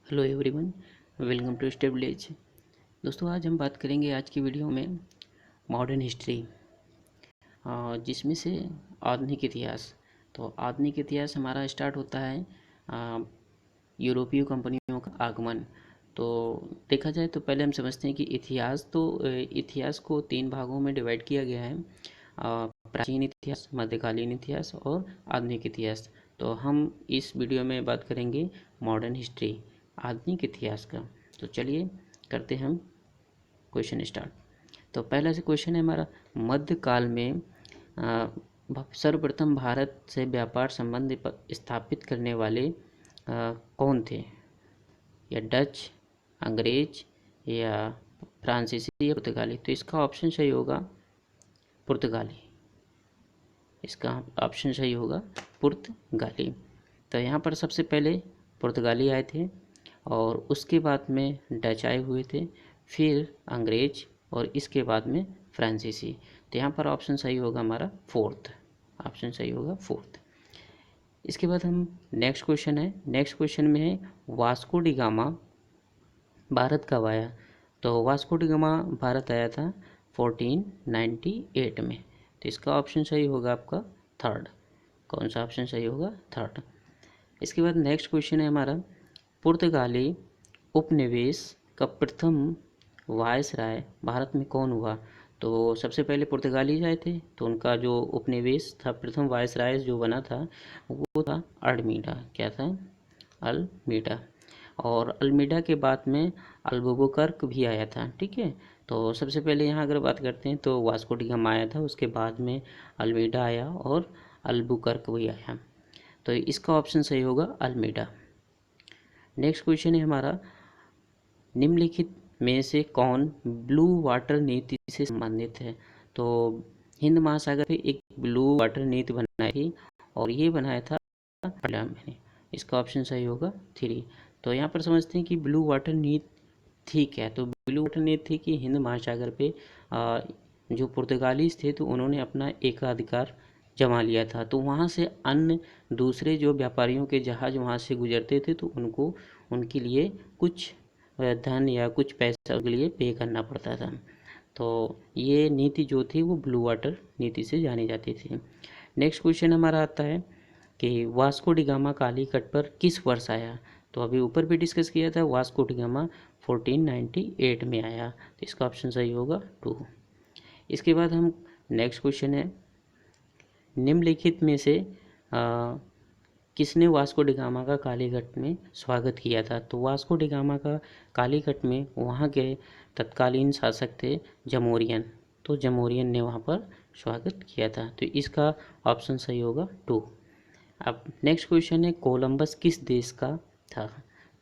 Hello everyone, welcome to step village. दोस्तों, आज हम बात करेंगे आज की वीडियो में मॉडर्न हिस्ट्री, जिसमें से आधुनिक इतिहास। तो आधुनिक इतिहास हमारा स्टार्ट होता है यूरोपीय कंपनियों का आगमन। तो देखा जाए तो पहले हम समझते हैं कि इतिहास को तीन भागों में डिवाइड किया गया है: प्राचीन इतिहास, मध्यकालीन इतिहास और आधुनिक इतिहास। तो हम इस वीडियो में बात करेंगे मॉडर्न हिस्ट्री, आधुनिक इतिहास का। तो चलिए करते हैं हम क्वेश्चन स्टार्ट। तो पहला से क्वेश्चन है हमारा, मध्यकाल में सर्वप्रथम भारत से व्यापार संबंध स्थापित करने वाले कौन थे? या डच, अंग्रेज, या फ्रांसीसी, या पुर्तगाली? तो इसका ऑप्शन सही होगा पुर्तगाली। इसका ऑप्शन सही होगा पुर्तगाली। तो यहाँ पर सबसे पहले पुर्तगाली आए थे और उसके बाद में डच आए हुए थे, फिर अंग्रेज और इसके बाद में फ्रांसीसी। तो यहाँ पर ऑप्शन सही होगा हमारा फोर्थ। ऑप्शन सही होगा फोर्थ। इसके बाद हम नेक्स्ट क्वेश्चन में है, वास्को डी गामा भारत कब आया? तो वास्को डी गामा भारत आया था 1498 में। तो इसका ऑप्शन सही होगा आपका थर्ड। कौन सा ऑप्शन सही होगा? थर्ड। इसके बाद नेक्स्ट क्वेश्चन है हमारा, पुर्तगाली उपनिवेश का प्रथम वायसराय भारत में कौन हुआ? तो सबसे पहले पुर्तगाली आए थे, तो उनका जो उपनिवेश था, प्रथम वायसराय जो बना था, वो था अल्मीडा। क्या था? अल्मीडा। और अल्मीडा के बाद में अल्बुकर्क भी आया था। ठीक है, तो सबसे पहले यहाँ अगर बात करते हैं तो वास्को डी गामा आया था, उसके बाद में अल्मीडा आया और अल्बुकर्क भी आया। तो इसका ऑप्शन सही होगा अल्मीडा। नेक्स्ट क्वेश्चन है हमारा, निम्नलिखित में से कौन ब्लू वाटर नीति से संबंधित है? तो हिंद महासागर पे एक ब्लू वाटर नीति बनाई थी और ये बनाया था पहला मैंने। इसका ऑप्शन सही होगा थ्री। तो यहाँ पर समझते हैं कि ब्लू वाटर नीति थी क्या? तो ब्लू वाटर नीति थी कि हिंद महासागर पे जो पुर्तगालीज थे तो उन्होंने अपना एकाधिकार जमा लिया था, तो वहाँ से अन्य दूसरे जो व्यापारियों के जहाज़ वहाँ से गुजरते थे तो उनको उनके लिए कुछ धन या कुछ पैसा के लिए पे करना पड़ता था। तो ये नीति जो थी वो ब्लू वाटर नीति से जानी जाती थी। नेक्स्ट क्वेश्चन हमारा आता है कि वास्को डी गामा कालीकट पर किस वर्ष आया? तो अभी ऊपर भी डिस्कस किया था, वास्को डी गामा 1498 में आया। तो इसका ऑप्शन सही होगा टू। इसके बाद हम नेक्स्ट क्वेश्चन है, निम्नलिखित में से किसने वास्को डी गामा का कालीकट में स्वागत किया था? तो वास्को डी गामा का कालीकट में वहाँ के तत्कालीन शासक थे जमोरियन। तो जमोरियन ने वहाँ पर स्वागत किया था। तो इसका ऑप्शन सही होगा टू। अब नेक्स्ट क्वेश्चन है, कोलंबस किस देश का था?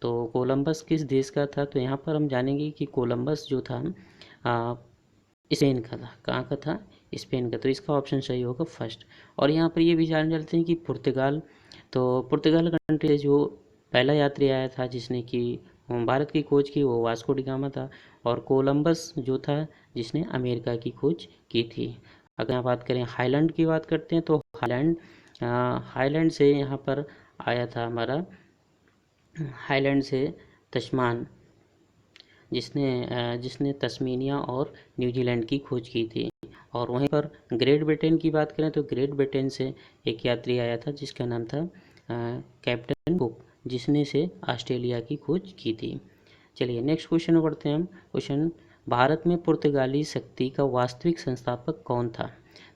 तो कोलंबस किस देश का था? तो यहाँ पर हम जानेंगे कि कोलंबस जो था स्पेन का था। कहाँ का था? स्पेन का। तो इसका ऑप्शन सही होगा फर्स्ट। और यहाँ पर ये भी जान जाते हैं कि पुर्तगाल, तो पुर्तगाल कंट्री से जो पहला यात्री आया था जिसने कि भारत की खोज की, वो वास्को डी गामा था। और कोलंबस जो था जिसने अमेरिका की खोज की थी। अगर यहाँ बात करें हाईलैंड की बात करते हैं तो हाईलैंड से यहाँ पर आया था हमारा, हाईलैंड से तस्मान, जिसने तस्मेनिया और न्यूजीलैंड की खोज की थी। और वहीं पर ग्रेट ब्रिटेन की बात करें तो ग्रेट ब्रिटेन से एक यात्री आया था जिसका नाम था कैप्टन कुक, जिसने से ऑस्ट्रेलिया की खोज की थी। चलिए नेक्स्ट क्वेश्चन में बढ़ते हैं हम। क्वेश्चन, भारत में पुर्तगाली शक्ति का वास्तविक संस्थापक कौन था?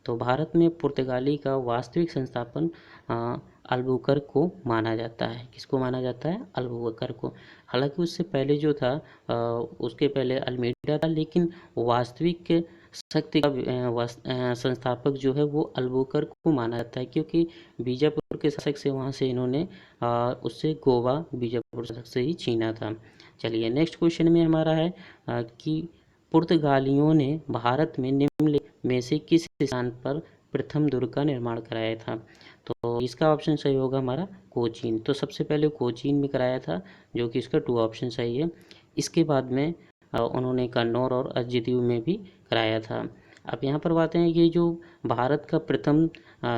तो भारत में पुर्तगाली का वास्तविक संस्थापन अल्बुकर्क को माना जाता है। किसको माना जाता है? अल्बुकर्क को। हालांकि उससे पहले जो था उसके पहले अल्मीडा था, लेकिन वास्तविक शक्ति का संस्थापक जो है वो अल्बुकर्क को माना जाता है, क्योंकि बीजापुर के शासक से वहाँ से इन्होंने उससे गोवा बीजापुर शासक से ही छीना था। चलिए नेक्स्ट क्वेश्चन में हमारा है कि पुर्तगालियों ने भारत में निम्नलिखित में से किस स्थान पर प्रथम दुर्ग का निर्माण कराया था? तो इसका ऑप्शन सही होगा हमारा कोचीन। तो सबसे पहले कोचीन में कराया था, जो कि इसका टू ऑप्शन सही है। इसके बाद में उन्होंने कन्नौर और अजदीव में भी कराया था। अब यहाँ पर बात है कि जो भारत का प्रथम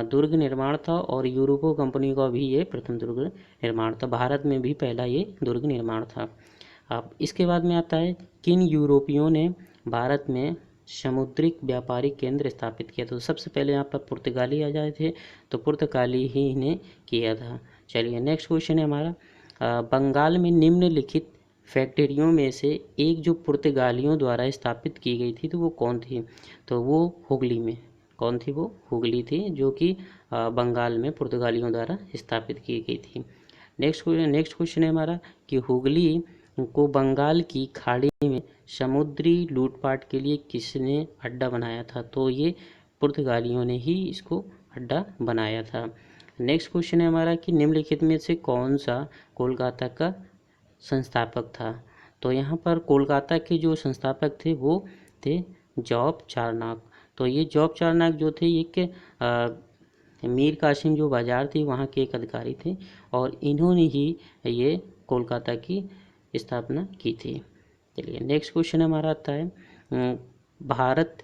दुर्ग निर्माण था और यूरोपो कंपनी का भी ये प्रथम दुर्ग निर्माण था। भारत में भी पहला ये दुर्ग निर्माण था। अब इसके बाद में आता है किन यूरोपियों ने भारत में समुद्रिक व्यापारिक केंद्र स्थापित किया। तो सबसे पहले यहाँ पर पुर्तगाली आ जाए थे, तो पुर्तगाली ही ने किया था। चलिए नेक्स्ट क्वेश्चन है हमारा, बंगाल में निम्नलिखित फैक्ट्रियों में से एक जो पुर्तगालियों द्वारा स्थापित की गई थी तो वो कौन थी। तो वो हुगली में, कौन थी वो, हुगली थी, जो कि बंगाल में पुर्तगालियों द्वारा स्थापित की गई थी। नेक्स्ट क्वेश्चन है हमारा कि हुगली को बंगाल की खाड़ी में समुद्री लूटपाट के लिए किसने अड्डा बनाया था। तो ये पुर्तगालियों ने ही इसको अड्डा बनाया था। नेक्स्ट क्वेश्चन है हमारा कि निम्नलिखित में से कौन सा कोलकाता का संस्थापक था। तो यहाँ पर कोलकाता के जो संस्थापक थे वो थे जॉब चारनाक। तो ये जॉब चारनाक जो थे एक मीर कासिम जो बाजार थी वहाँ के एक अधिकारी थे और इन्होंने ही ये कोलकाता की स्थापना की थी। चलिए नेक्स्ट क्वेश्चन हमारा आता है, भारत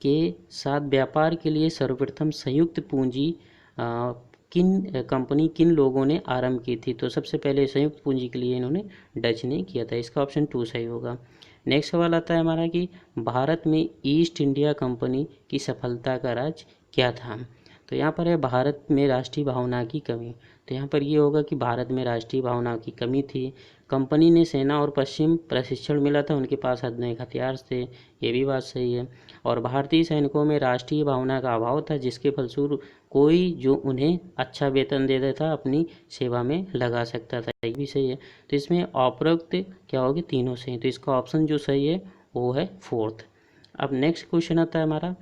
के साथ व्यापार के लिए सर्वप्रथम संयुक्त पूंजी किन लोगों ने आरंभ की थी। तो सबसे पहले संयुक्त पूंजी के लिए इन्होंने डच ने किया था। इसका ऑप्शन 2 सही होगा। नेक्स्ट सवाल आता है हमारा कि भारत में ईस्ट इंडिया कंपनी की सफलता का राज क्या था। तो यहाँ पर है भारत में राष्ट्रीय भावना की कमी। तो यहाँ पर ये होगा कि भारत में राष्ट्रीय भावना की कमी थी। कंपनी ने सेना और पश्चिम प्रशिक्षण मिला था, उनके पास आधुनिक हथियार थे, ये भी बात सही है। और भारतीय सैनिकों में राष्ट्रीय भावना का अभाव था, जिसके फलस्वरूप कोई जो उन्हें अच्छा वेतन दे देता अपनी सेवा में लगा सकता था, ये भी सही है। तो इसमें उपरोक्त क्या होगी, तीनों सही। तो इसका ऑप्शन जो सही है वो है 4th। अब नेक्स्ट क्वेश्चन आता है हमारा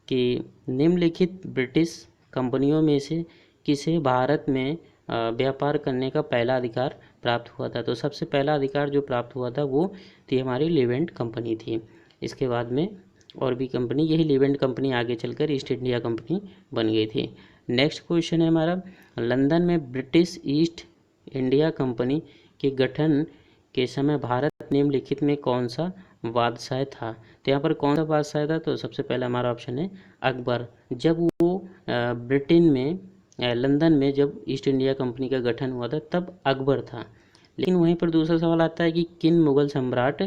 कि निम्नलिखित ब्रिटिश कंपनियों में से किसे भारत में व्यापार करने का पहला अधिकार प्राप्त हुआ था। तो सबसे पहला अधिकार जो प्राप्त हुआ था वो थी हमारी लिवेंट कंपनी थी। इसके बाद में और भी कंपनी, यही लिवेंट कंपनी आगे चलकर ईस्ट इंडिया कंपनी बन गई थी। नेक्स्ट क्वेश्चन है हमारा, लंदन में ब्रिटिश ईस्ट इंडिया कंपनी के गठन के समय भारत निम्नलिखित में कौन सा बादशाह था। तो यहाँ पर कौन सा बादशाह था, तो सबसे पहला हमारा ऑप्शन है अकबर। जब वो ब्रिटेन में लंदन में जब ईस्ट इंडिया कंपनी का गठन हुआ था तब अकबर था। लेकिन वहीं पर दूसरा सवाल आता है कि किन मुगल सम्राट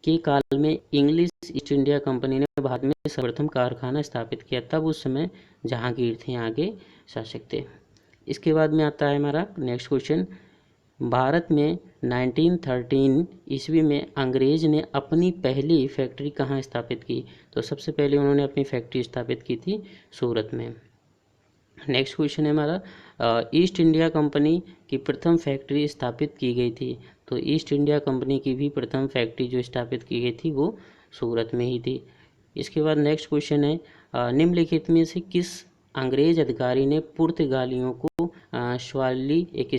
के काल में इंग्लिश ईस्ट इंडिया कंपनी ने भारत में सर्वप्रथम कारखाना स्थापित किया। तब उस समय जहांगीर थे आगे शासक थे। इसके बाद में आता है हमारा नेक्स्ट क्वेश्चन, भारत में 1913 ईस्वी में अंग्रेज ने अपनी पहली फैक्ट्री कहाँ स्थापित की। तो सबसे पहले उन्होंने अपनी फैक्ट्री स्थापित की थी सूरत में। नेक्स्ट क्वेश्चन है हमारा, ईस्ट इंडिया कंपनी की प्रथम फैक्ट्री स्थापित की गई थी। तो ईस्ट इंडिया कंपनी की भी प्रथम फैक्ट्री जो स्थापित की गई थी वो सूरत में ही थी। इसके बाद नेक्स्ट क्वेश्चन है, निम्नलिखित में से किस अंग्रेज अधिकारी ने पुर्तगालियों को स्वाली एक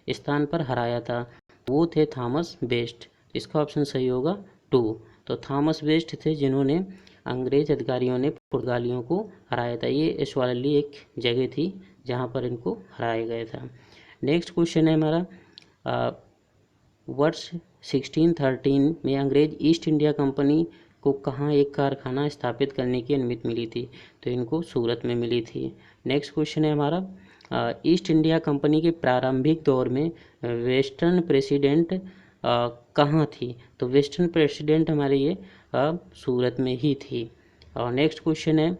स्थान पर हराया था। वो थे थॉमस बेस्ट। इसका ऑप्शन सही होगा 2। तो थॉमस बेस्ट थे जिन्होंने अंग्रेज अधिकारियों ने पुर्तगालियों को हराया था। ये एस्वाली एक जगह थी जहाँ पर इनको हराया गया था। नेक्स्ट क्वेश्चन है हमारा, वर्ष 1613 में अंग्रेज ईस्ट इंडिया कंपनी को कहाँ एक कारखाना स्थापित करने की अनुमति मिली थी। तो इनको सूरत में मिली थी। नेक्स्ट क्वेश्चन है हमारा, ईस्ट इंडिया कंपनी के प्रारंभिक दौर में वेस्टर्न प्रेसिडेंट कहाँ थी। तो वेस्टर्न प्रेसिडेंट हमारे ये सूरत में ही थी। और नेक्स्ट क्वेश्चन है,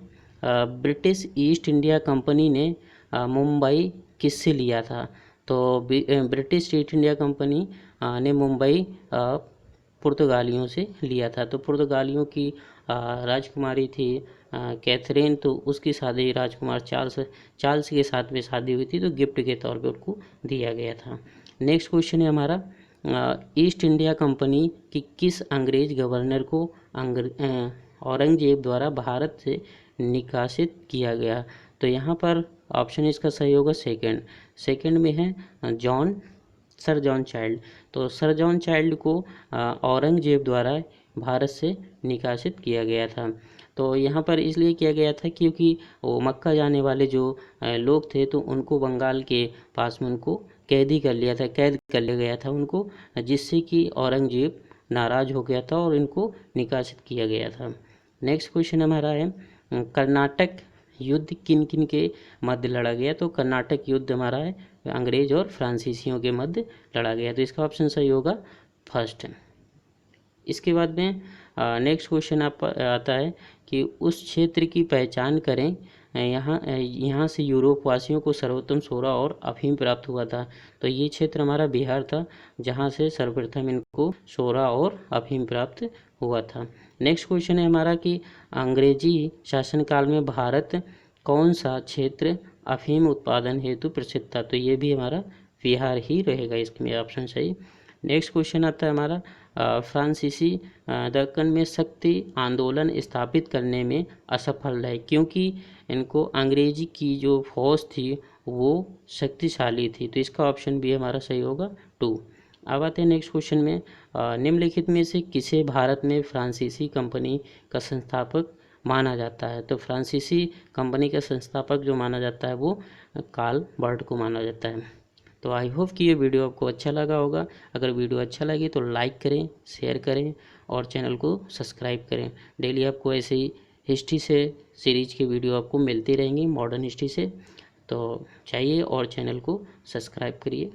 ब्रिटिश ईस्ट इंडिया कंपनी ने मुंबई किससे लिया था। तो ब्रिटिश ईस्ट इंडिया कंपनी ने मुंबई पुर्तगालियों से लिया था। तो पुर्तगालियों की राजकुमारी थी कैथरीन, तो उसकी शादी राजकुमार चार्ल्स के साथ में शादी हुई थी, तो गिफ्ट के तौर पे उनको दिया गया था। नेक्स्ट क्वेश्चन है हमारा, ईस्ट इंडिया कंपनी की किस अंग्रेज गवर्नर को औरंगजेब द्वारा भारत से निकासित किया गया। तो यहाँ पर ऑप्शन इसका सही होगा सेकंड में है सर जॉन चाइल्ड। तो सर जॉन चाइल्ड को औरंगजेब द्वारा भारत से निकासित किया गया था। तो यहाँ पर इसलिए किया गया था क्योंकि वो मक्का जाने वाले जो लोग थे तो उनको बंगाल के पास में उनको कैद कर लिया गया था उनको, जिससे कि औरंगजेब नाराज़ हो गया था और इनको निकासित किया गया था। नेक्स्ट क्वेश्चन हमारा है कर्नाटक युद्ध किन किन के मध्य लड़ा गया। तो कर्नाटक युद्ध हमारा है अंग्रेज और फ्रांसीसियों के मध्य लड़ा गया। तो इसका ऑप्शन सही होगा फर्स्ट। इसके बाद में नेक्स्ट क्वेश्चन आप आता है कि उस क्षेत्र की पहचान करें यहाँ से यूरोप वासियों को सर्वोत्तम सोरा और अफीम प्राप्त हुआ था। तो ये क्षेत्र हमारा बिहार था जहाँ से सर्वप्रथम इनको सोरा और अफीम प्राप्त हुआ था। नेक्स्ट क्वेश्चन है हमारा कि अंग्रेजी शासनकाल में भारत कौन सा क्षेत्र अफीम उत्पादन हेतु प्रसिद्ध था। तो ये भी हमारा बिहार ही रहेगा, इसमें ऑप्शन सही। नेक्स्ट क्वेश्चन आता है हमारा फ्रांसीसी दक्कन में शक्ति आंदोलन स्थापित करने में असफल रहे क्योंकि इनको अंग्रेजी की जो फौज थी वो शक्तिशाली थी। तो इसका ऑप्शन भी हमारा सही होगा 2। अब आते हैं नेक्स्ट क्वेश्चन में निम्नलिखित में से किसे भारत में फ्रांसीसी कंपनी का संस्थापक माना जाता है। तो फ्रांसीसी कंपनी का संस्थापक जो माना जाता है वो कार्ल बर्ट को माना जाता है। तो आई होप कि ये वीडियो आपको अच्छा लगा होगा। अगर वीडियो अच्छा लगे तो लाइक करें, शेयर करें और चैनल को सब्सक्राइब करें। डेली आपको ऐसे ही हिस्ट्री से सीरीज की वीडियो आपको मिलती रहेंगी, मॉडर्न हिस्ट्री से। तो चाहिए और चैनल को सब्सक्राइब करिए।